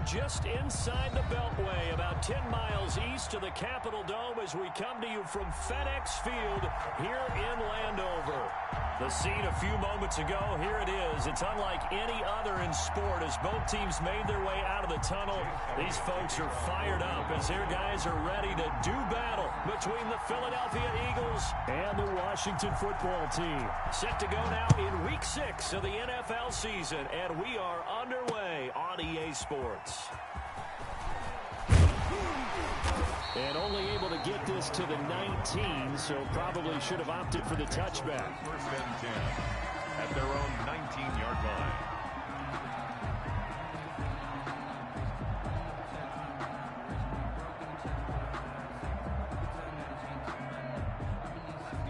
just inside the Beltway, about 10 miles east of the Capitol Dome as we come to you from FedEx Field here in Landover. The scene a few moments ago, here it is. It's unlike any other in sport as both teams made their way out of the tunnel. These folks are fired up as their guys are ready to do battle between the Philadelphia Eagles and the Washington football team. Set to go now in Week 6 of the NFL season, and we are underway on EA Sports. And only able to get this to the 19, so probably should have opted for the touchback. First and 10 at their own 19-yard line.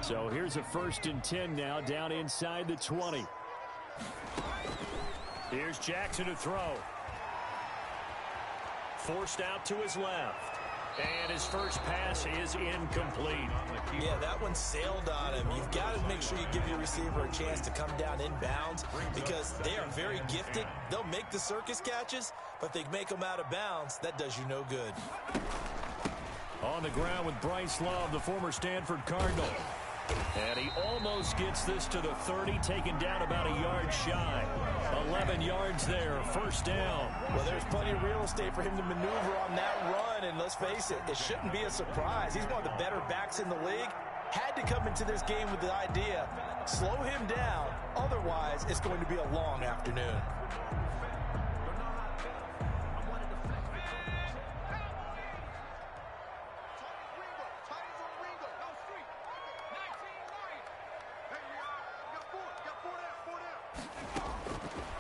So here's a 1st and 10 now, down inside the 20. Here's Jackson to throw. Forced out to his left. And his first pass is incomplete. Yeah, that one sailed on him. You've got to make sure you give your receiver a chance to come down inbounds because they are very gifted. They'll make the circus catches, but if they make them out of bounds, that does you no good. On the ground with Bryce Love, the former Stanford Cardinal. And he almost gets this to the 30, taken down about a yard shy. 11 yards there, first down. Well, there's plenty of real estate for him to maneuver on that run, and let's face it, it shouldn't be a surprise. He's one of the better backs in the league. Had to come into this game with the idea, slow him down, otherwise it's going to be a long afternoon.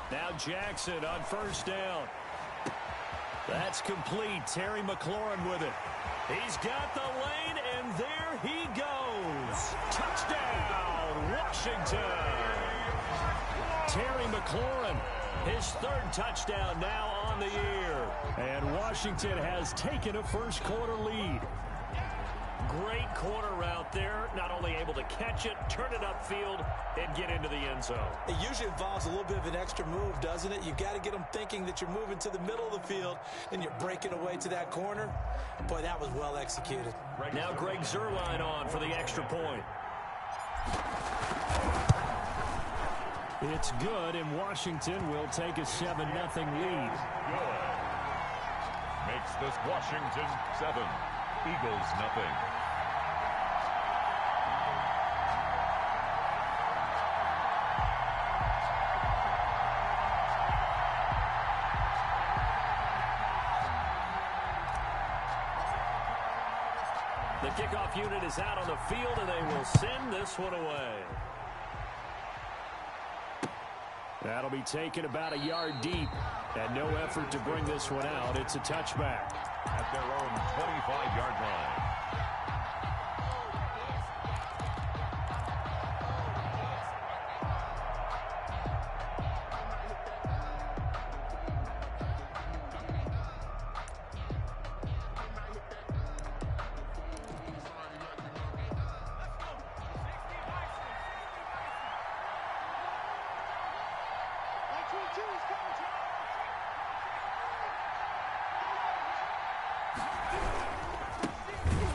Now Jackson on first down. That's complete. Terry McLaurin with it. He's got the lane, and there he goes. Touchdown, Washington. Terry McLaurin, his 3rd touchdown now on the year. And Washington has taken a first quarter lead. Great corner route there. Not only able to catch it, turn it upfield, and get into the end zone. It usually involves a little bit of an extra move, doesn't it? You've got to get them thinking that you're moving to the middle of the field, and you're breaking away to that corner. Boy, that was well executed. Now Greg Zuerlein on for the extra point. It's good, and Washington will take a 7-0 lead. Good. Makes this Washington 7, Eagles 0. The kickoff unit is out on the field, and they will send this one away. That'll be taken about a yard deep, and no effort to bring this one out. It's a touchback. At their own 25-yard line.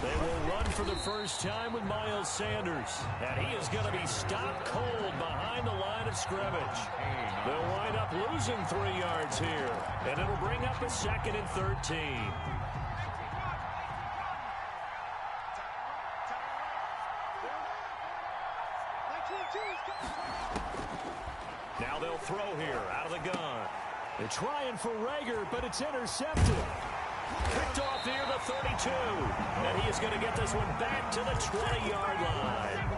They will run for the first time with Miles Sanders, and he is going to be stopped cold behind the line of scrimmage. They'll wind up losing 3 yards here, and it'll bring up a 2nd and 13. Now they'll throw here out of the gun. They're trying for Rager, but it's intercepted. Picked off near the 32. And he is going to get this one back to the 20-yard line.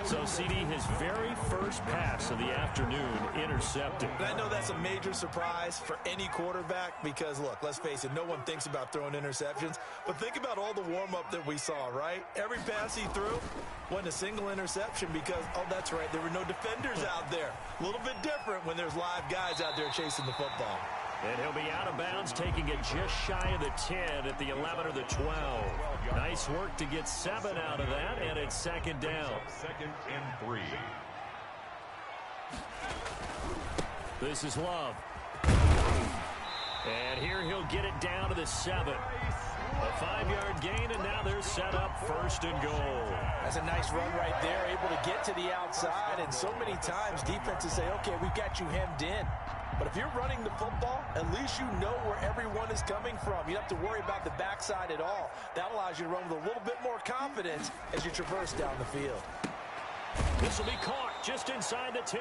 So, CD, his very first pass of the afternoon intercepted. And I know that's a major surprise for any quarterback because, look, let's face it, no one thinks about throwing interceptions. But think about all the warm-up that we saw, right? Every pass he threw wasn't a single interception because, oh, that's right, there were no defenders out there. A little bit different when there's live guys out there chasing the football. And he'll be out of bounds, taking it just shy of the 10 at the 11 or the 12. Nice work to get 7 out of that, and it's 2nd down. 2nd and 3. This is Love. And here he'll get it down to the 7. A 5-yard gain, and now they're set up 1st and goal. That's a nice run right there, able to get to the outside. And so many times defenses say, okay, we've got you hemmed in. But if you're running the football, at least you know where everyone is coming from. You don't have to worry about the backside at all. That allows you to run with a little bit more confidence as you traverse down the field. This will be caught just inside the 10.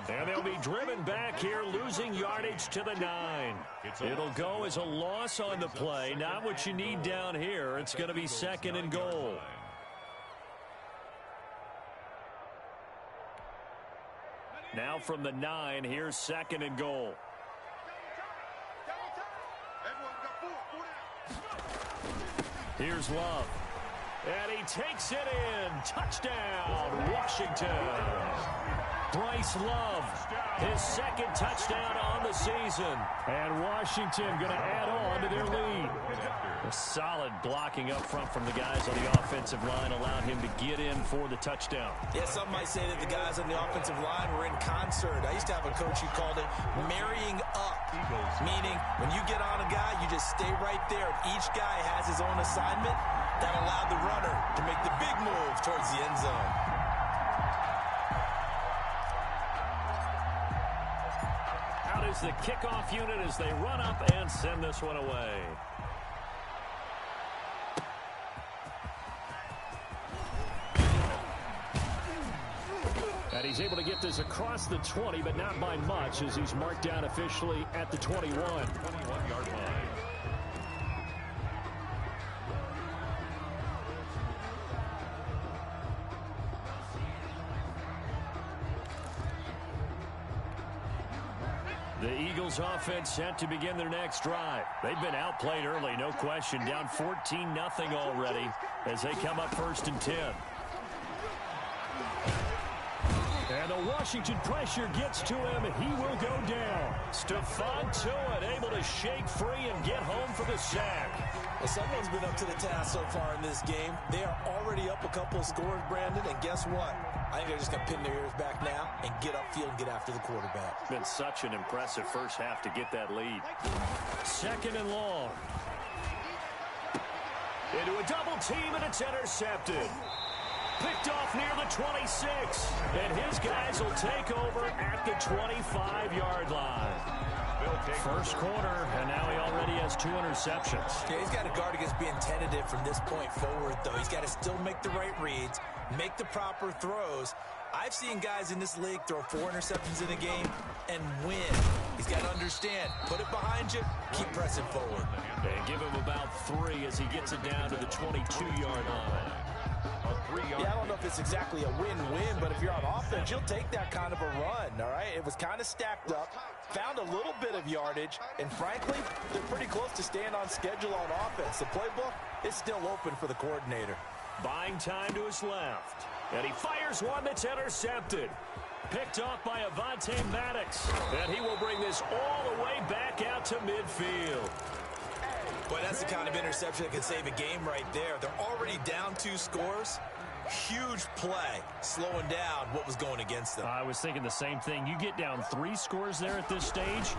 And they'll be driven back here, losing yardage to the 9. It'll go as a loss on the play. Not what you need down here. It's going to be 2nd and goal. Now from the 9, here's 2nd and goal. Here's Love. And he takes it in. Touchdown, Washington. Bryce Love, his 2nd touchdown on the season. And Washington going to add on to their lead. A solid blocking up front from the guys on the offensive line allowed him to get in for the touchdown. Yeah, some might say that the guys on the offensive line were in concert. I used to have a coach who called it marrying up, meaning when you get on a guy, you just stay right there. Each guy has his own assignment. That allowed the runner to make the big move towards the end zone. Out is the kickoff unit as they run up and send this one away. And he's able to get this across the 20, but not by much as he's marked down officially at the 21. 21-yard line. The Eagles offense set to begin their next drive. They've been outplayed early, no question. Down 14-0 already as they come up 1st and 10. And the Washington pressure gets to him. He will go down. Stephon Tuitt able to shake free and get home for the sack. Well, someone's been up to the task so far in this game. They are already up a couple of scores, Brandon, and guess what? I think they're just going to pin their ears back now and get upfield and get after the quarterback. Been such an impressive first half to get that lead. 2nd and long. Into a double team, and it's intercepted. Picked off near the 26. And his guys will take over at the 25-yard line. First quarter, and now he already has 2 interceptions. Yeah, he's got to guard against being tentative from this point forward, though. He's got to still make the right reads, make the proper throws. I've seen guys in this league throw 4 interceptions in a game and win. He's got to understand, put it behind you, keep pressing forward. And give him about 3 as he gets it down to the 22-yard line. Yeah, I don't know if it's exactly a win-win, but if you're on offense, you'll take that kind of a run, all right? It was kind of stacked up, found a little bit of yardage, and frankly, they're pretty close to staying on schedule on offense. The playbook is still open for the coordinator. Buying time to his left. And he fires one that's intercepted. Picked off by Avonte Maddox. And he will bring this all the way back out to midfield. Boy, that's the kind of interception that can save a game right there. They're already down 2 scores. Huge play, slowing down what was going against them. I was thinking the same thing. You get down 3 scores there at this stage,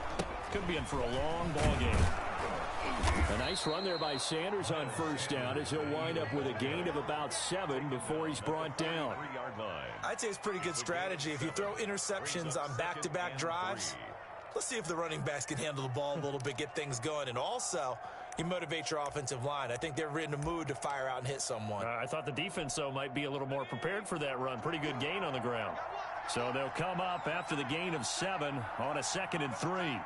could be in for a long ball game. A nice run there by Sanders on first down as he'll wind up with a gain of about 7 before he's brought down. I'd say it's pretty good strategy. If you throw interceptions on back-to-back drives, let's see if the running backs can handle the ball a little bit, get things going, and also you motivate your offensive line. I think they're in the mood to fire out and hit someone. I thought the defense, though, might be a little more prepared for that run. Pretty good gain on the ground. So they'll come up after the gain of 7 on a 2nd and 3.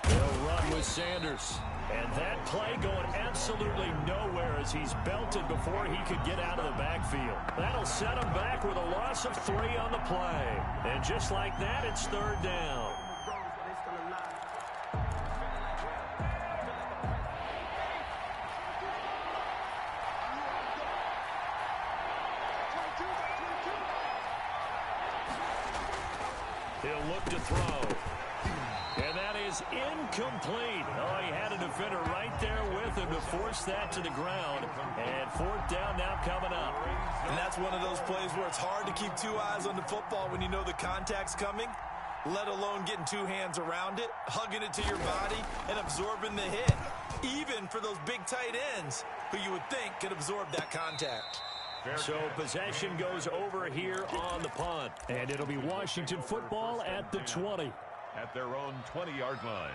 They'll run with Sanders. And that play going absolutely nowhere as he's belted before he could get out of the backfield. That'll set him back with a loss of 3 on the play. And just like that, it's 3rd down. He'll look to throw. And that is incomplete. Oh, he had a defender right there with him to force that to the ground. And fourth down now coming up. And that's one of those plays where it's hard to keep two eyes on the football when you know the contact's coming, let alone getting two hands around it, hugging it to your body, and absorbing the hit. Even for those big tight ends who you would think could absorb that contact. So possession goes over here on the punt. And it'll be Washington football at the 20. At their own 20-yard line.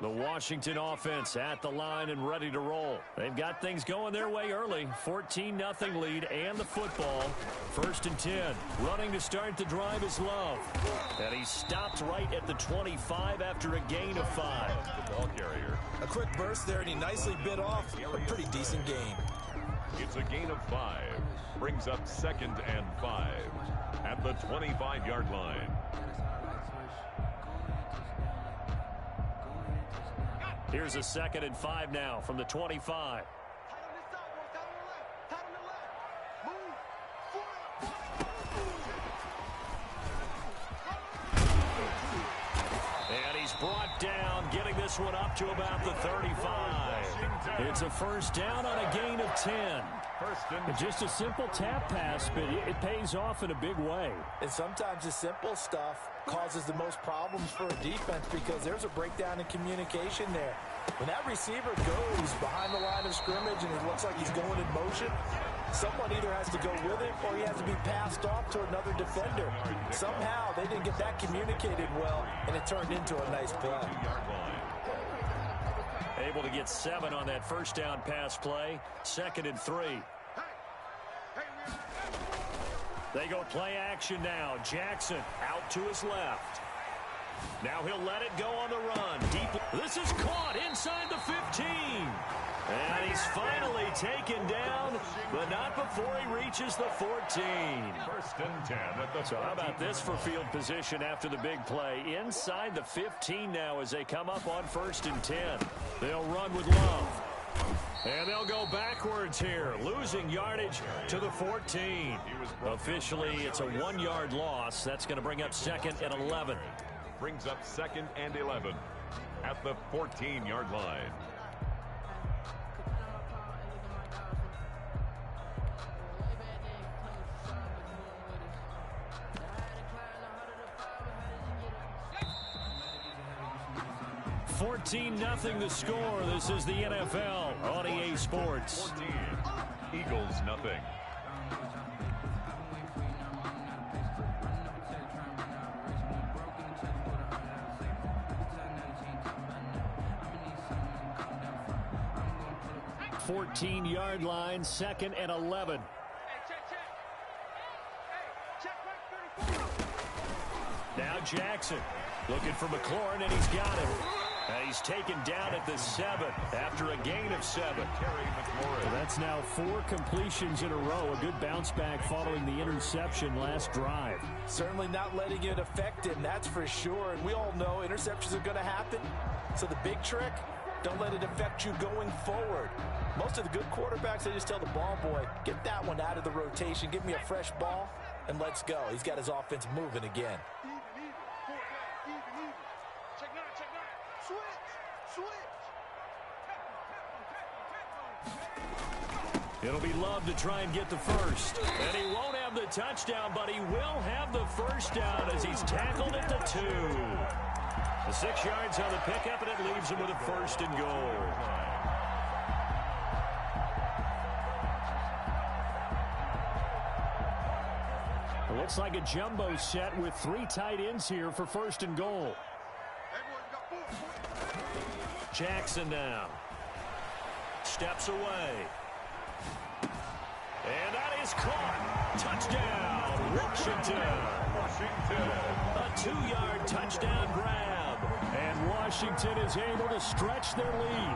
The Washington offense at the line and ready to roll. They've got things going their way early. 14-0 lead and the football. 1st and 10. Running to start the drive is Love. And he stopped right at the 25 after a gain of 5. The ball carrier. A quick burst there, and he nicely bit off a pretty decent gain. It's a gain of 5. Brings up 2nd and 5 at the 25-yard line. Here's a 2nd and 5 now from the 25. And he's brought down, getting this one up to about the 35. It's a 1st down on a gain of 10. Just a simple tap pass, but it pays off in a big way. And sometimes the simple stuff causes the most problems for a defense because there's a breakdown in communication there. When that receiver goes behind the line of scrimmage and it looks like he's going in motion, someone either has to go with it or he has to be passed off to another defender. Somehow they didn't get that communicated well, and it turned into a nice play. Able to get 7 on that 1st down pass play. 2nd and 3. They go play action now. Jackson out to his left. Now he'll let it go on the run. Deep. This is caught inside the 15. And he's finally taken down, but not before he reaches the 14. 1st and 10 at the 14. So how about this for field position after the big play? Inside the 15 now as they come up on 1st and 10. They'll run with Love. And they'll go backwards here, losing yardage to the 14. Officially, it's a 1-yard loss. That's going to bring up 2nd and 11. Brings up 2nd and 11 at the 14-yard line. Nothing the score. This is the NFL on EA Sports. 14. Eagles nothing. Yard line, 2nd and 11. Now Jackson looking for McLaurin, and he's got him. And he's taken down at the 7 after a gain of 7. Well, that's now 4 completions in a row. A good bounce back following the interception last drive. Certainly not letting it affect him, that's for sure. And we all know interceptions are going to happen. So the big trick, don't let it affect you going forward. Most of the good quarterbacks, they just tell the ball boy, get that one out of the rotation, give me a fresh ball, and let's go. He's got his offense moving again. It'll be Love to try and get the first. And he won't have the touchdown, but he will have the first down as he's tackled at the 2. The 6 yards on the pickup, and it leaves him with a 1st and goal. It looks like a jumbo set with 3 tight ends here for 1st and goal. Jackson now steps away. And that is caught. Touchdown, Washington. A 2-yard touchdown grab. And Washington is able to stretch their lead.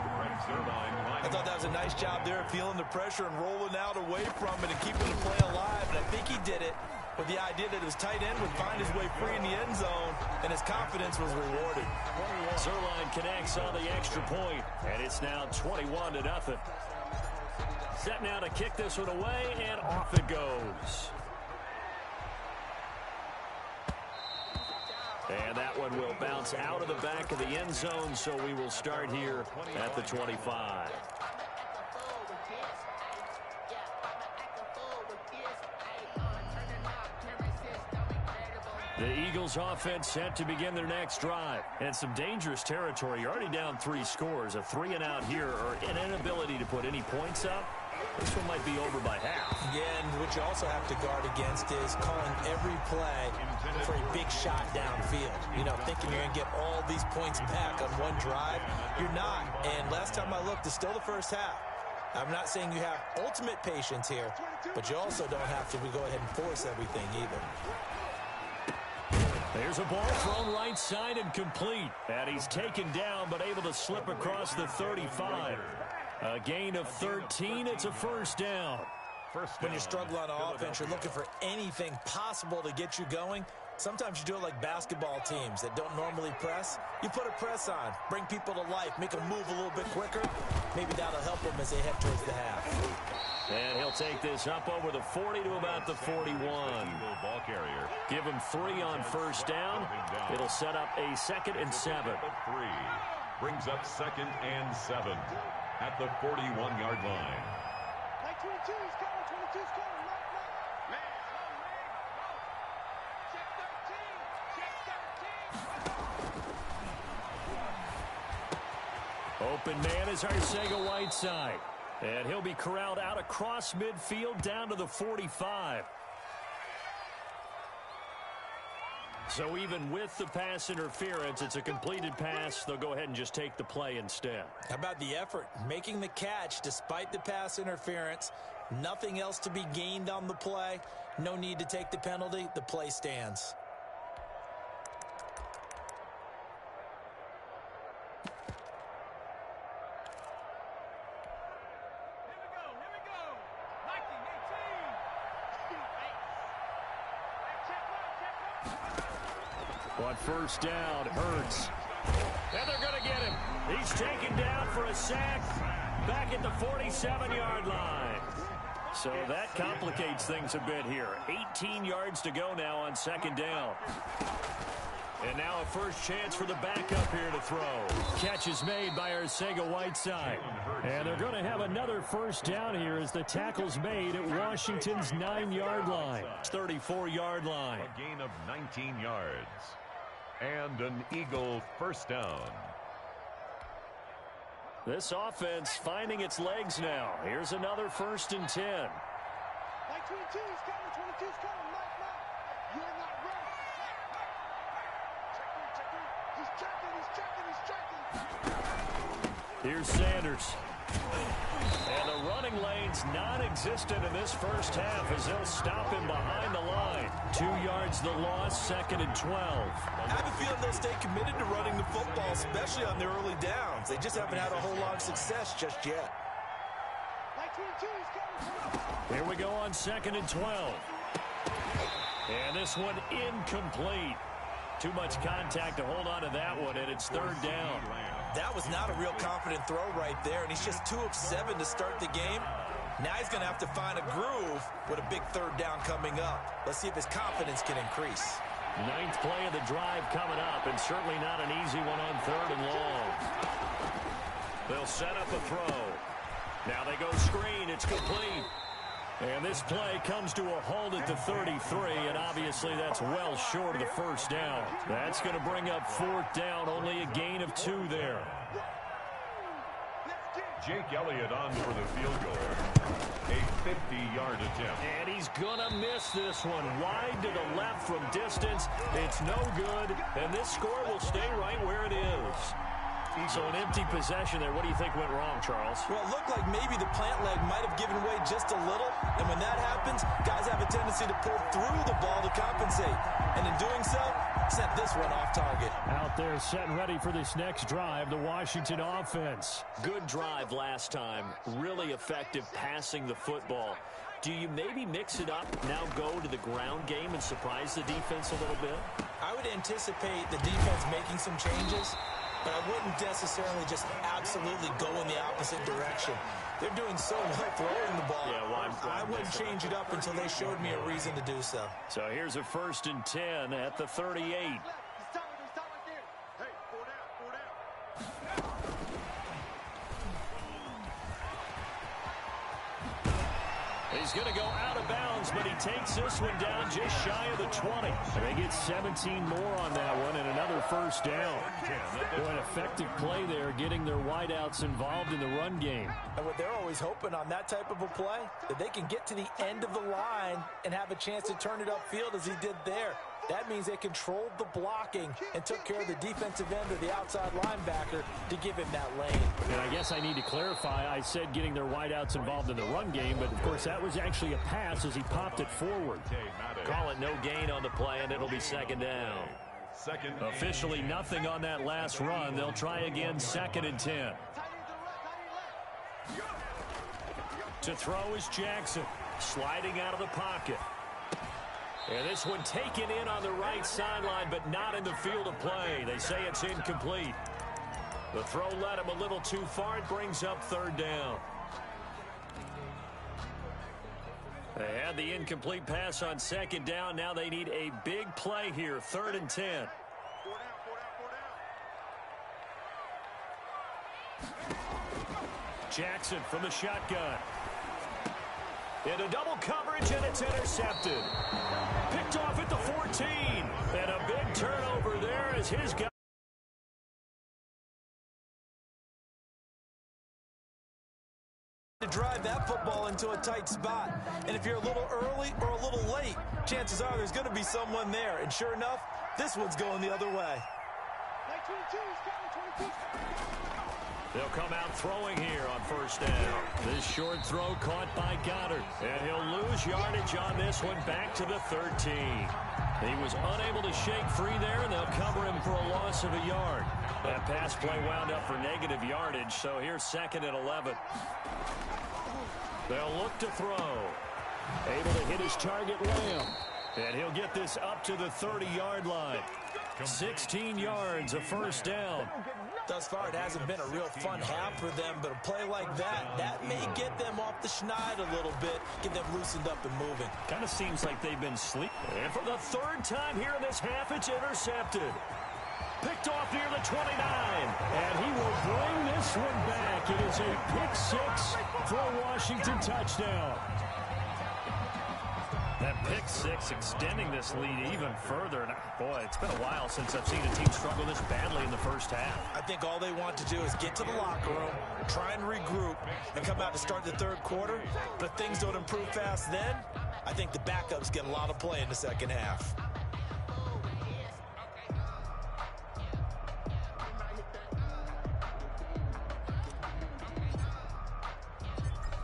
I thought that was a nice job there, feeling the pressure and rolling out away from it and keeping the play alive. And I think he did it with the idea that his tight end would find his way free in the end zone and his confidence was rewarded. Zerline connects on the extra point, and it's now 21-0. Set now to kick this one away, and off it goes. And that one will bounce out of the back of the end zone, so we will start here at the 25. The Eagles offense set to begin their next drive. And some dangerous territory. You're already down 3 scores. A 3-and-out here, or an inability to put any points up. This one might be over by half. Yeah, and what you also have to guard against is calling every play for a big shot downfield. You know, thinking you're going to get all these points back on one drive. You're not. And last time I looked, it's still the first half. I'm not saying you have ultimate patience here, but you also don't have to go ahead and force everything either. There's a ball thrown right side and complete. And he's taken down but able to slip across the 35. A gain of 13. It's a first down. When you struggle on offense, you're looking for anything possible to get you going. Sometimes you do it like basketball teams that don't normally press. You put a press on, bring people to life, make them move a little bit quicker. Maybe that'll help them as they head towards the half. And he'll take this up over the 40 to about the 41. Ball carrier. Give him 3 on first down. It'll set up a 2nd and 7. 3 brings up 2nd and 7 at the 41-yard line. 22 is coming. 22 is coming. Open man is Arcega-Whiteside. And he'll be corralled out across midfield down to the 45. So even with the pass interference, it's a completed pass. They'll go ahead and just take the play instead. How about the effort? Making the catch despite the pass interference. Nothing else to be gained on the play. No need to take the penalty. The play stands. On first down, Hurts. And they're going to get him. He's taken down for a sack back at the 47-yard line. So that complicates things a bit here. 18 yards to go now on 2nd down. And now a first chance for the backup here to throw. Catch is made by Arcega-Whiteside. And they're going to have another first down here as the tackle's made at Washington's 9-yard line. 34-yard line. A gain of 19 yards. And an Eagle first down. This offense finding its legs now. Here's another 1st and 10. 22 is coming. 22 is coming. Mike. You're not ready. He's checking. Here's Sanders. And the running lane's non-existent in this first half as they'll stop him behind the line. 2 yards the loss, 2nd and 12. I have a feeling they'll stay committed to running the football, especially on their early downs. They just haven't had a whole lot of success just yet. Here we go on 2nd and 12. And this one incomplete. Too much contact to hold on to that one, and it's 3rd down. That was not a real confident throw right there, and he's just 2 of 7 to start the game. Now he's going to have to find a groove with a big 3rd down coming up. Let's see if his confidence can increase. 9th play of the drive coming up, and certainly not an easy one on 3rd and long. They'll set up a throw. Now they go screen. It's complete. And this play comes to a halt at the 33, and obviously that's well short of the first down. That's going to bring up 4th down, only a gain of 2 there. Jake Elliott on for the field goal. A 50-yard attempt. And he's going to miss this one. Wide to the left from distance. It's no good, and this score will stay right where it is. So an empty possession there. What do you think went wrong, Charles? Well, it looked like maybe the plant leg might have given way just a little. And when that happens, guys have a tendency to pull through the ball to compensate. And in doing so, sent this one off target. Out there setting ready for this next drive, the Washington offense. Good drive last time. Really effective passing the football. Do you maybe mix it up, now go to the ground game and surprise the defense a little bit? I would anticipate the defense making some changes, but I wouldn't necessarily just absolutely go in the opposite direction. They're doing so well throwing the ball. Yeah, well, I wouldn't change it up until they showed me a reason to do so. So here's a 1st and 10 at the 38. He's going to go out of bounds, but he takes this one down just shy of the 20. And they get 17 more on that one and another 1st down. Boy, an effective play there, getting their wideouts involved in the run game. And what they're always hoping on that type of a play, that they can get to the end of the line and have a chance to turn it upfield as he did there. That means they controlled the blocking and took care of the defensive end or the outside linebacker to give him that lane. And I guess I need to clarify, I said getting their wideouts involved in the run game, but of course that was actually a pass as he popped it forward. Call it no gain on the play, and it'll be 2nd down. Officially nothing on that last run. They'll try again, 2nd and 10. To throw is Jackson, sliding out of the pocket. And this one taken in on the right sideline, but not in the field of play. They say it's incomplete. The throw led him a little too far. It brings up 3rd down. They had the incomplete pass on 2nd down. Now they need a big play here, 3rd and 10. Jackson from the shotgun. Into double coverage, and it's intercepted. Picked off at the 14. And a big turnover there as his guy. To drive that football into a tight spot. And if you're a little early or a little late, chances are there's going to be someone there. And sure enough, this one's going the other way. They'll come out throwing here on 1st down. This short throw caught by Goddard. And he'll lose yardage on this one back to the 13. He was unable to shake free there, and they'll cover him for a loss of a yard. That pass play wound up for negative yardage, so here's 2nd and 11. They'll look to throw. Able to hit his target, Lamb. And he'll get this up to the 30-yard line. 16 yards, a 1st down. Thus far, it hasn't been a real fun half for them, but a play like that may get them off the schneid a little bit, get them loosened up and moving. Kind of seems like they've been sleeping. And for the 3rd time here in this half, it's intercepted. Picked off near the 29. And he will bring this one back. It is a pick 6 for a Washington touchdown. That pick 6 extending this lead even further. And boy, it's been a while since I've seen a team struggle this badly in the 1st half. I think all they want to do is get to the locker room, try and regroup, and come out to start the 3rd quarter. But if things don't improve fast then, I think the backups get a lot of play in the 2nd half.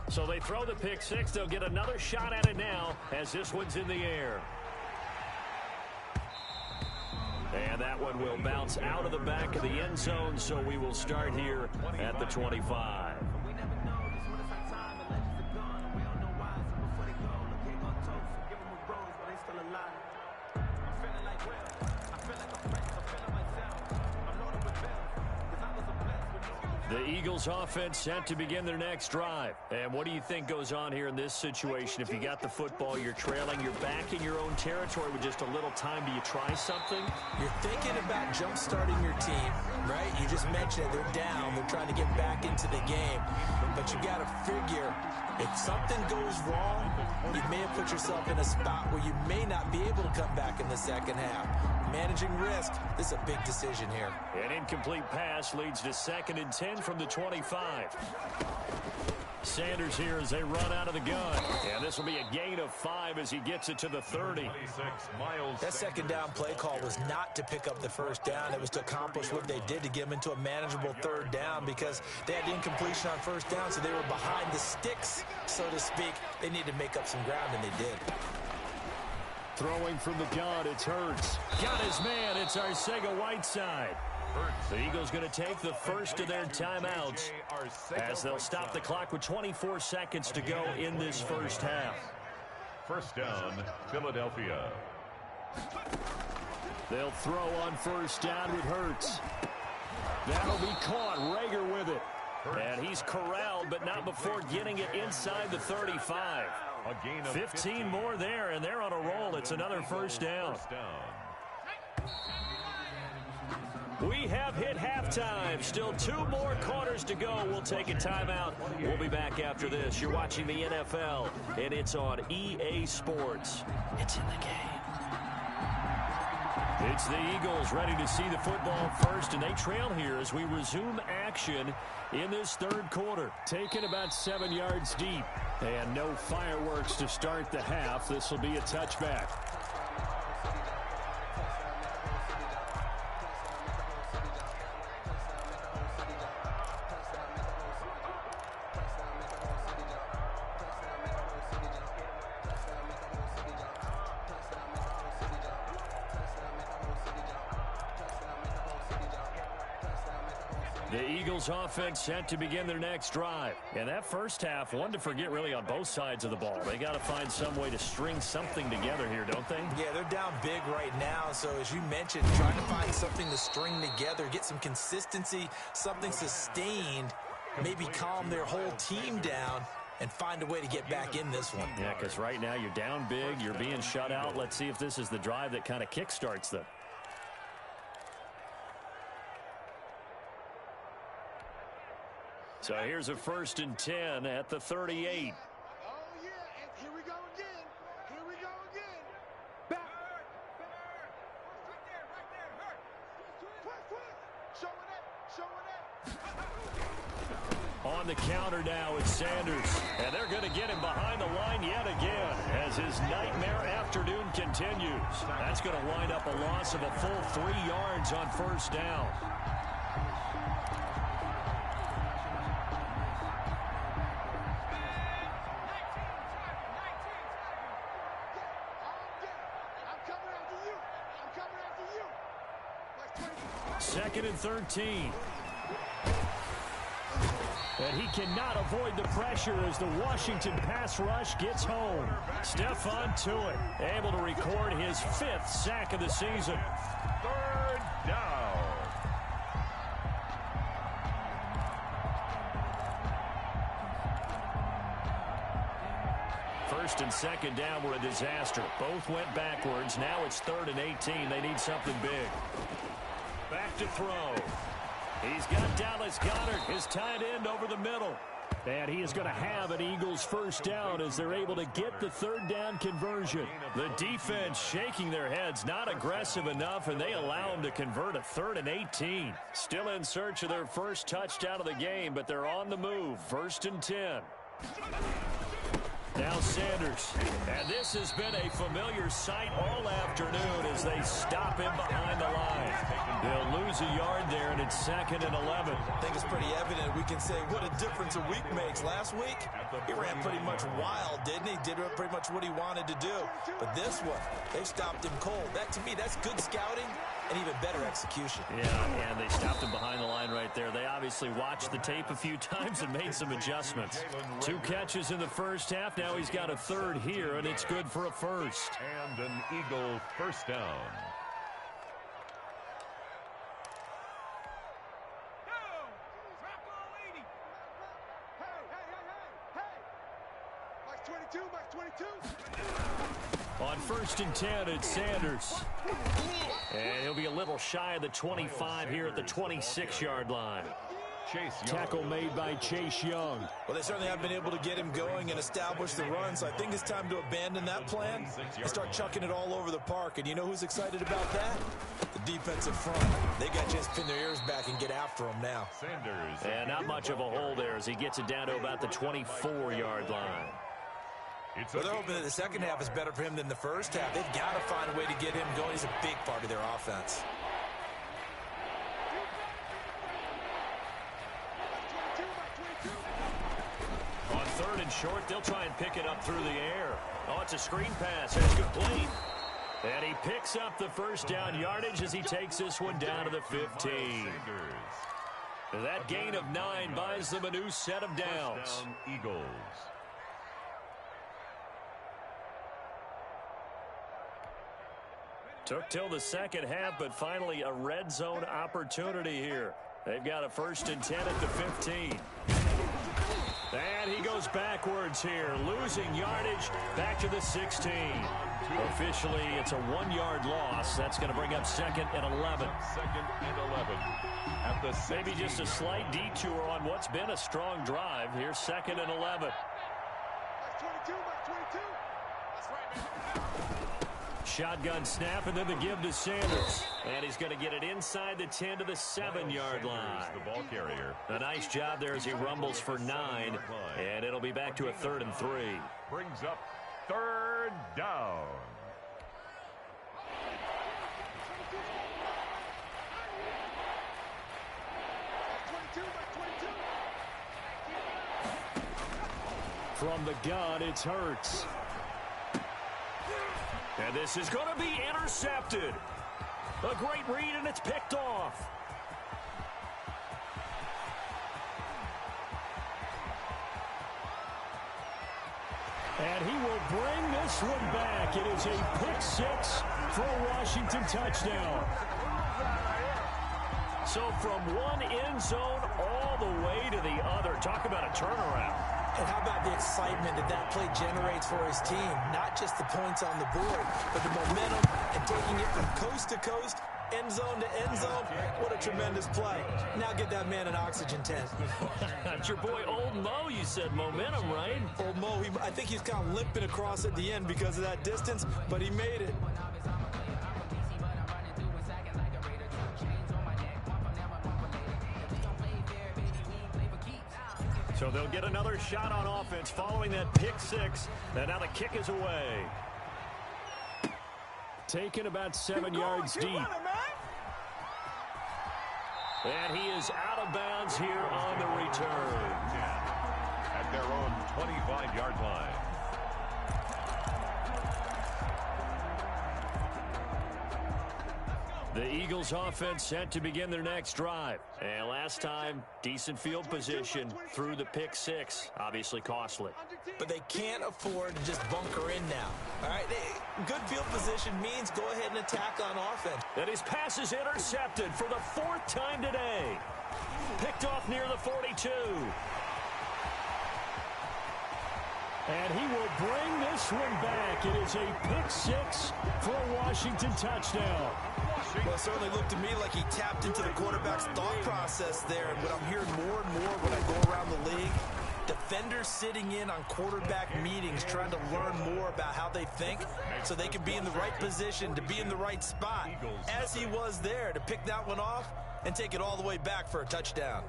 So they throw the pick 6. They'll get another shot at it now as this one's in the air. And that one will bounce out of the back of the end zone, so we will start here at the 25. The Eagles offense set to begin their next drive. And what do you think goes on here in this situation? If you got the football, you're trailing, you're back in your own territory with just a little time. Do you try something? You're thinking about jump-starting your team, right? You just mentioned it. They're down. They're trying to get back into the game. But you got to figure, if something goes wrong, you may have put yourself in a spot where you may not be able to come back in the 2nd half. Managing risk, this is a big decision here. An incomplete pass leads to 2nd and 10 from the 25. Sanders here as they run out of the gun. And this will be a gain of 5 as he gets it to the 30. That 2nd down play call was not to pick up the 1st down. It was to accomplish what they did to get them into a manageable 3rd down because they had incompletion on 1st down, so they were behind the sticks, so to speak. They needed to make up some ground, and they did. Throwing from the gun, it's Hurts. Got his man. It's Arcega-Whiteside. The Eagles going to take the first of their timeouts as they'll stop the clock with 24 seconds to go in this first half. First down, Philadelphia. They'll throw on first down with Hurts. That'll be caught. Rager with it. And he's corralled, but not before getting it inside the 35. 15 more there, and they're on a roll. It's another first down. We have hit halftime. Still 2 more quarters to go. We'll take a timeout. We'll be back after this. You're watching the NFL, and it's on EA Sports. It's in the game. It's the Eagles ready to see the football first, and they trail here as we resume action in this third quarter. Taken about 7 yards deep, and no fireworks to start the half. This will be a touchback. The Eagles offense set to begin their next drive. And that first half, one to forget really on both sides of the ball. They got to find some way to string something together here, don't they? Yeah, they're down big right now. So as you mentioned, trying to find something to string together, get some consistency, something sustained, maybe calm their whole team down and find a way to get back in this one. Yeah, because right now you're down big, you're being shut out. Let's see if this is the drive that kind of kickstarts them. So here's a 1st and 10 at the 38. Oh, yeah, and here we go again. Here we go again. Back. Right there. Quick. Showing it. On the counter now, it's Sanders. And they're going to get him behind the line yet again as his nightmare afternoon continues. That's going to wind up a loss of a full 3 yards on first down. Second and 13. And he cannot avoid the pressure as the Washington pass rush gets home. Stephon Tuitt able to record his 5th sack of the season. Third down. First and second down were a disaster. Both went backwards. Now it's 3rd and 18. They need something big. Back to throw. He's got Dallas Goedert, his tight end, over the middle. And he is going to have an Eagles first down as they're able to get the 3rd down conversion. The defense shaking their heads, not aggressive enough, and they allow him to convert a 3rd and 18. Still in search of their first touchdown of the game, but they're on the move. 1st and 10. Now Sanders. And this has been a familiar sight all afternoon as they stop him behind the line. They'll lose a yard there, and it's 2nd and 11. I think it's pretty evident. We can say what a difference a week makes. Last week, he ran pretty much wild, didn't he? Did pretty much what he wanted to do. But this one, they stopped him cold. That, to me, that's good scouting and even better execution. Yeah, and they stopped him behind the line right there. They obviously watched the tape a few times and made some adjustments. 2 catches in the first half. Now he's got a 3rd here, and it's good for a first. And an Eagle first down. On 1st and 10, it's Sanders. And he'll be a little shy of the 25 here at the 26-yard line. Tackle made by Chase Young. Well, they certainly have been able to get him going and establish the run, so I think it's time to abandon that plan and start chucking it all over the park. And you know who's excited about that? The defensive front. They got to just pin their ears back and get after him now. Sanders. And not much of a hole there as he gets it down to about the 24-yard line. Well, they're hoping that the second half is better for him than the first half. They've got to find a way to get him going. He's a big part of their offense. On 3rd and short, they'll try and pick it up through the air. Oh, it's a screen pass. It's complete. And he picks up the first down yardage as he takes this one down to the 15. That gain of 9 buys them a new set of downs. Eagles. Took till the second half, but finally a red zone opportunity here. They've got a 1st and 10 at the 15. And he goes backwards here, losing yardage back to the 16. Officially, it's a 1-yard loss. That's going to bring up 2nd and 11. 2nd and 11. At the 16. Maybe just a slight detour on what's been a strong drive. Here's 2nd and 11. That's 22, that's 22. That's right, man. Shotgun snap, and then the give to Sanders. And he's going to get it inside the 10 to the 7-yard line. The ball carrier. A nice job there as he rumbles for 9. And it'll be back to a 3rd and 3. Brings up 3rd down. From the gun, it's Hurts. And this is going to be intercepted. A great read, and it's picked off. And he will bring this one back. It is a pick 6 for a Washington touchdown. So from one end zone all the way to the other. Talk about a turnaround. And how about the excitement that play generates for his team? Not just the points on the board, but the momentum and taking it from coast to coast, end zone to end zone. What a tremendous play. Now get that man an oxygen tent. That's your boy Old Mo, you said momentum, right? Old Mo, I think he's kind of limping across at the end because of that distance, but he made it. So they'll get another shot on offense following that pick 6. And now the kick is away. Taken about 7 yards deep. And he is out of bounds here on the return. At their own 25-yard line. The Eagles offense set to begin their next drive. And last time, decent field position through the pick 6. Obviously costly. But they can't afford to just bunker in now. All right, good field position means go ahead and attack on offense. And his pass is intercepted for the 4th time today. Picked off near the 42. And he will bring this one back. It is a pick 6 for a Washington touchdown. Well, it certainly looked to me like he tapped into the quarterback's thought process there. And what I'm hearing more and more when I go around the league, defenders sitting in on quarterback meetings trying to learn more about how they think so they can be in the right position to be in the right spot, as he was there to pick that one off and take it all the way back for a touchdown.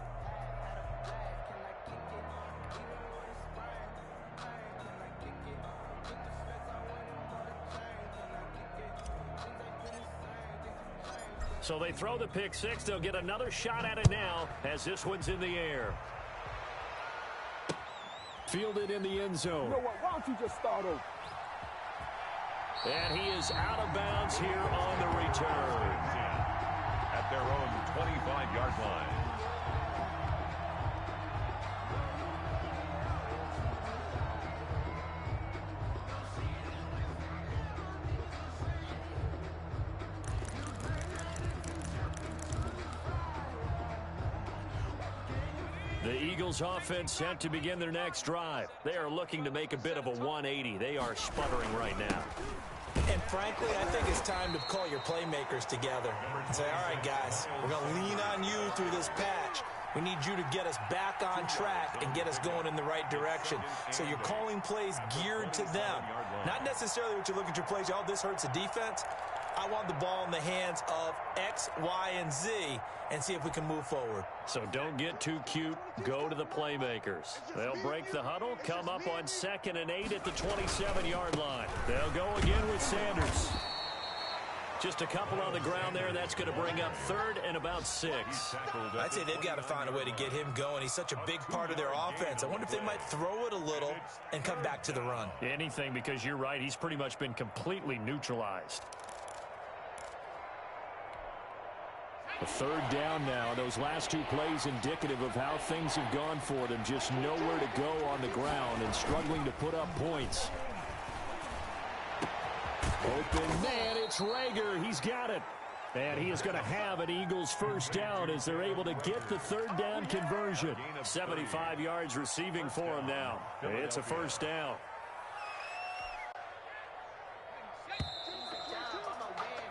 So they throw the pick 6. They'll get another shot at it now as this one's in the air. Fielded in the end zone. You know what? Why don't you just start over? And he is out of bounds here on the return. At their own 25-yard line. The Eagles offense set to begin their next drive. They are looking to make a bit of a 180. They are sputtering right now. And frankly, I think it's time to call your playmakers together and say, all right, guys, we're going to lean on you through this patch. We need you to get us back on track and get us going in the right direction. So you're calling plays geared to them. Not necessarily what you look at your plays, oh, this hurts the defense. I want the ball in the hands of X, Y, and Z and see if we can move forward. So don't get too cute. Go to the playmakers. They'll break the huddle, come up on 2nd and 8 at the 27-yard line. They'll go again with Sanders. Just a couple on the ground there. That's going to bring up 3rd and about 6. I'd say they've got to find a way to get him going. He's such a big part of their offense. I wonder if they might throw it a little and come back to the run. Anything, because you're right. He's pretty much been completely neutralized. A third down now. Those last two plays indicative of how things have gone for them. Just nowhere to go on the ground and struggling to put up points. Open man, it's Rager. He's got it. And he is going to have an Eagles first down as they're able to get the third down conversion. 75 yards receiving for him now. It's a first down.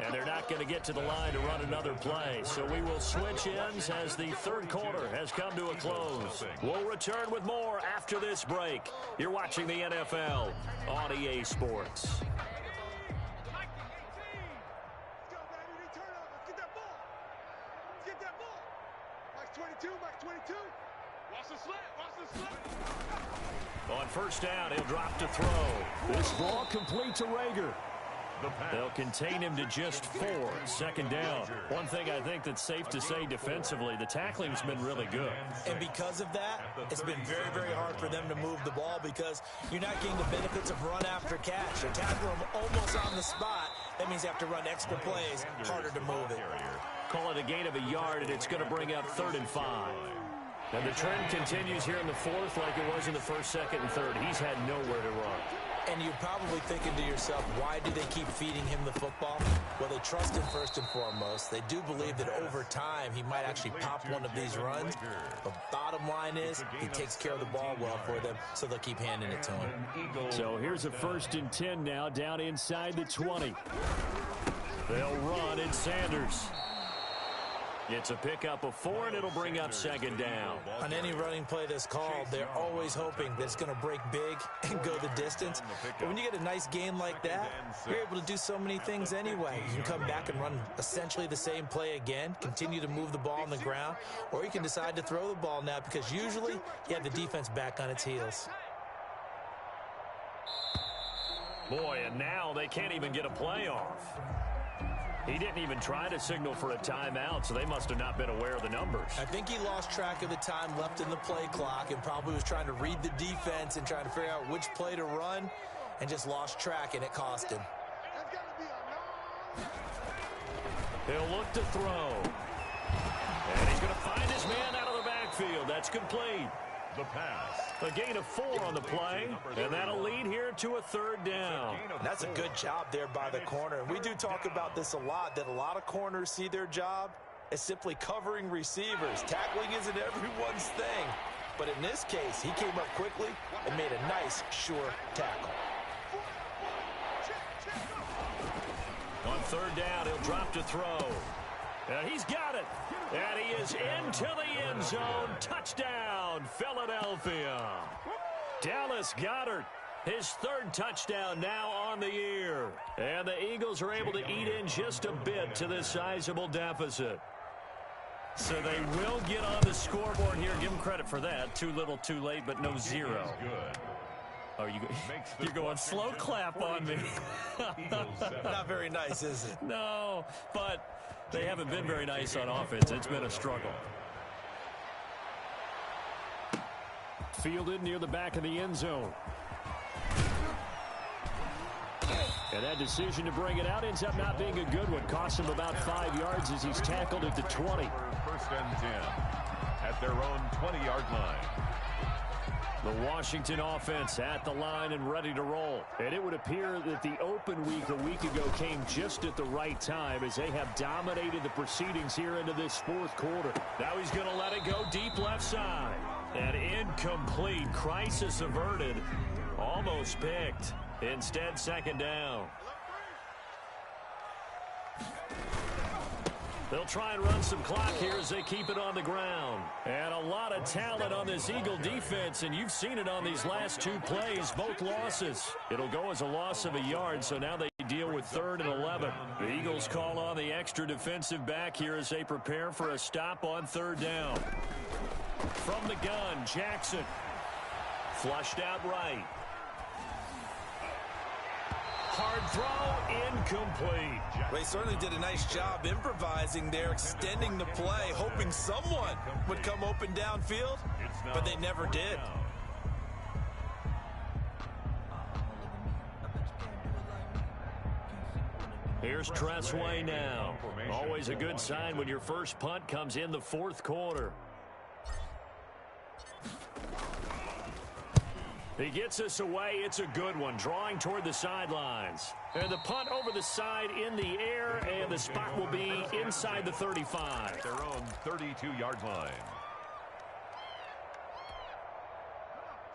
And they're not going to get to the line to run another play. So we will switch ends as the third quarter has come to a close. We'll return with more after this break. You're watching the NFL on EA Sports. On first down, he'll drop to throw. This ball complete to Rager. They'll contain him to just 4. Second down. One thing I think that's safe to say defensively, the tackling's been really good. And because of that, it's been very, very hard for them to move the ball because you're not getting the benefits of run after catch. They're tackling them almost on the spot. That means you have to run extra plays, harder to move it. Call it a gain of a yard, and it's going to bring up 3rd and 5. And the trend continues here in the fourth like it was in the first, second, and third. He's had nowhere to run. And you're probably thinking to yourself, why do they keep feeding him the football? Well, they trust him first and foremost. They do believe that over time he might actually pop one of these runs. But bottom line is he takes care of the ball well for them, so they'll keep handing it to him. So here's a 1st and 10 now down inside the 20. They'll run in Sanders. It's a pickup of 4, and it'll bring up 2nd down. On any running play that's called, they're always hoping that it's going to break big and go the distance. But when you get a nice game like that, you're able to do so many things anyway. You can come back and run essentially the same play again, continue to move the ball on the ground, or you can decide to throw the ball now because usually you have the defense back on its heels. Boy, and now they can't even get a play off. He didn't even try to signal for a timeout, so they must have not been aware of the numbers. I think he lost track of the time left in the play clock and probably was trying to read the defense and trying to figure out which play to run and just lost track, and it cost him. He'll look to throw. And he's going to find his man out of the backfield. That's complete. The pass. A gain of 4 on the play, and that'll lead here to a 3rd down. And that's a good job there by the corner. And we do talk about this a lot, that a lot of corners see their job as simply covering receivers. Tackling isn't everyone's thing. But in this case, he came up quickly and made a nice, sure tackle. On 3rd down, he'll drop to throw. And he's got it. And he is into the end zone. Touchdown, Philadelphia. Dallas Goedert, his 3rd touchdown now on the year. And the Eagles are able to eat in just a bit to this sizable deficit. So they will get on the scoreboard here. Give them credit for that. Too little, too late, but no 0. Oh, you're going slow clap on me. Not very nice, is it? No, but they haven't been very nice on offense. It's been a struggle. Fielded near the back of the end zone. And that decision to bring it out ends up not being a good one. Costs him about 5 yards as he's tackled at the 20. 1st and 10 at their own 20-yard line. The Washington offense at the line and ready to roll. And it would appear that the open week a week ago came just at the right time as they have dominated the proceedings here into this 4th quarter. Now he's going to let it go deep left side. And incomplete. Crisis averted. Almost picked. Instead, 2nd down. They'll try and run some clock here as they keep it on the ground. And a lot of talent on this Eagle defense, and you've seen it on these last 2 plays, both losses. It'll go as a loss of a yard, so now they deal with 3rd and 11. The Eagles call on the extra defensive back here as they prepare for a stop on 3rd down. From the gun, Jackson. Flushed out right. Hard throw, incomplete. Well, they certainly did a nice job improvising there, extending the play, hoping someone would come open downfield, but they never did. Here's Tressway now. Always a good sign when your first punt comes in the fourth quarter. He gets us away. It's a good one. Drawing toward the sidelines. And the punt over the side in the air, and the spot will be inside the 35. Their own 32-yard line.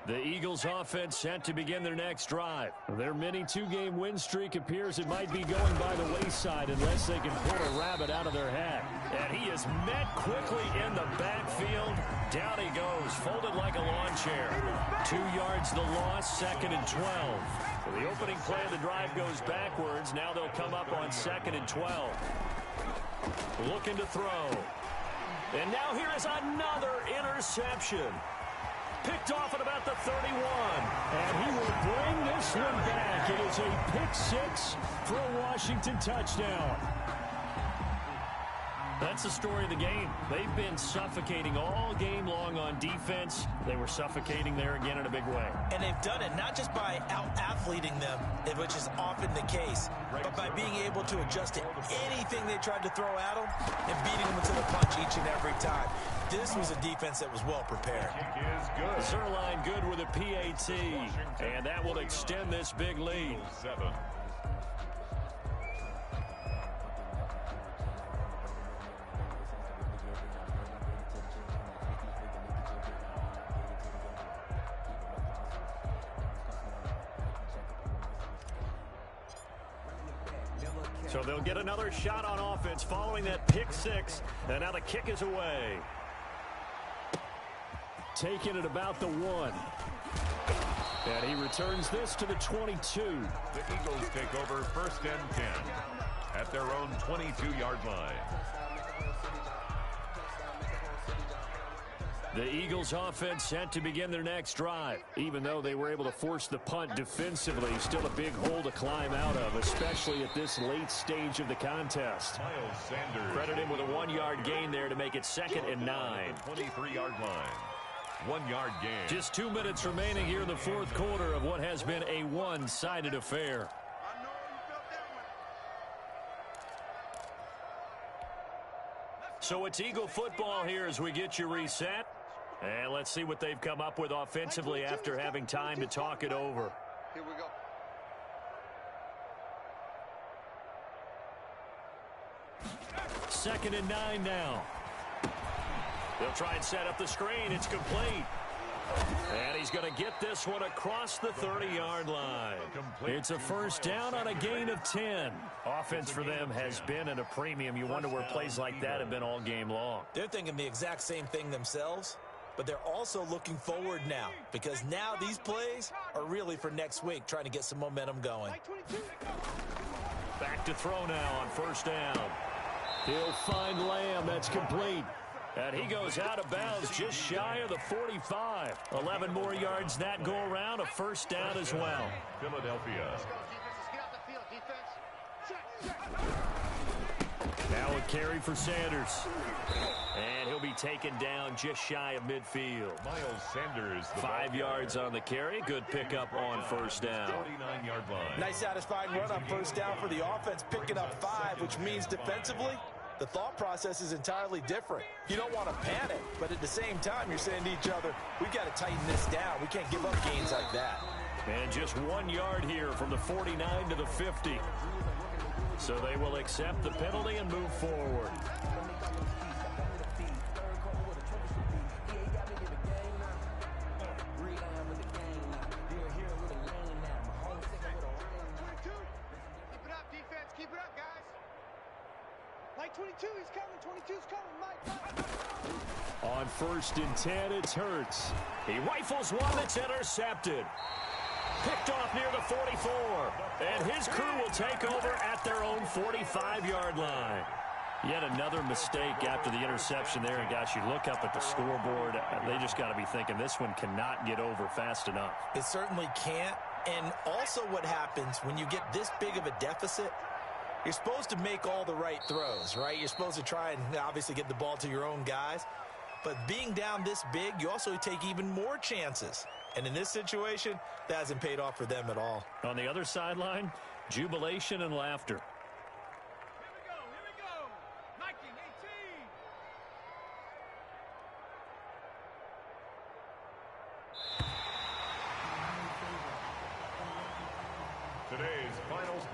The Eagles offense set to begin their next drive. Their mini two-game win streak appears it might be going by the wayside unless they can pull a rabbit out of their hat. And he is met quickly in the backfield. Down he goes, folded like a lawn chair. 2 yards the loss, 2nd and 12. So the opening play of the drive goes backwards. Now they'll come up on 2nd and 12. Looking to throw. And now here is another interception. Picked off at about the 31. And he will bring this one back. It is a pick six for a Washington touchdown. That's the story of the game. They've been suffocating all game long on defense. They were suffocating there again in a big way. And they've done it not just by out-athleting them, which is often the case, but by being able to adjust to anything they tried to throw at them and beating them to the punch each and every time. This was a defense that was well prepared. Zerline good with a PAT, and that will extend this big lead. 7. So they'll get another shot on offense following that pick six, and now the kick is away. Taking it about the 1. And he returns this to the 22. The Eagles take over 1st and 10 at their own 22-yard line. The Eagles offense set to begin their next drive. Even though they were able to force the punt defensively, still a big hole to climb out of, especially at this late stage of the contest. Miles Sanders. Credit him with a 1-yard gain there to make it 2nd and 9. 23-yard line. 1-yard gain. Just 2 minutes remaining here in the fourth quarter of what has been a one-sided affair. So it's Eagle football here as we get you reset. And let's see what they've come up with offensively after having time to talk it over. Here we go. Second and 9 now. They'll try and set up the screen. It's complete. And he's going to get this one across the 30-yard line. It's a first down on a gain of 10. Offense for them has been at a premium. You wonder where plays like that have been all game long. They're thinking the exact same thing themselves, but they're also looking forward now because now these plays are really for next week, trying to get some momentum going. Back to throw now on first down. He'll find Lamb. That's complete. And he goes out of bounds just shy of the 45. 11 more yards that go around, a first down as well. Philadelphia. Now a carry for Sanders. And he'll be taken down just shy of midfield. Miles Sanders. 5 yards on the carry. Good pickup on first down. 49-yard line. Nice satisfying run on first down for the offense, picking up 5, which means defensively, the thought process is entirely different. You don't want to panic, but at the same time, you're saying to each other, we've got to tighten this down. We can't give up gains like that. And just 1 yard here from the 49 to the 50. So they will accept the penalty and move forward. Keep it up, guys. Like 22, he's coming. 22's coming, Mike. On 1st and 10, it's Hurts. He rifles one that's intercepted. Picked off near the 44. And his crew will take over at their own 45-yard line. Yet another mistake after the interception there. And, gosh, you look up at the scoreboard, they just got to be thinking this one cannot get over fast enough. It certainly can't. And also what happens when you get this big of a deficit, you're supposed to make all the right throws, right? You're supposed to try and obviously get the ball to your own guys. But being down this big, you also take even more chances. And in this situation, that hasn't paid off for them at all. On the other sideline, jubilation and laughter.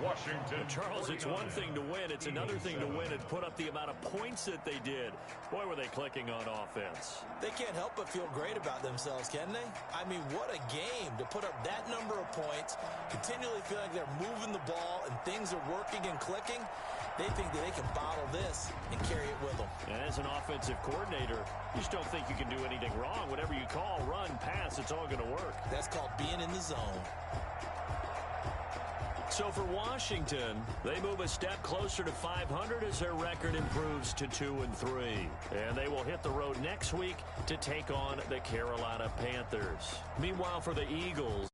Washington. Charles, it's one thing to win. It's another thing to win and put up the amount of points that they did. Boy, were they clicking on offense. They can't help but feel great about themselves, can they? I mean, what a game to put up that number of points, continually feel like they're moving the ball and things are working and clicking. They think that they can bottle this and carry it with them. And as an offensive coordinator, you just don't think you can do anything wrong. Whatever you call, run, pass, it's all going to work. That's called being in the zone. So for Washington, they move a step closer to 500 as their record improves to 2-3. And they will hit the road next week to take on the Carolina Panthers. Meanwhile, for the Eagles,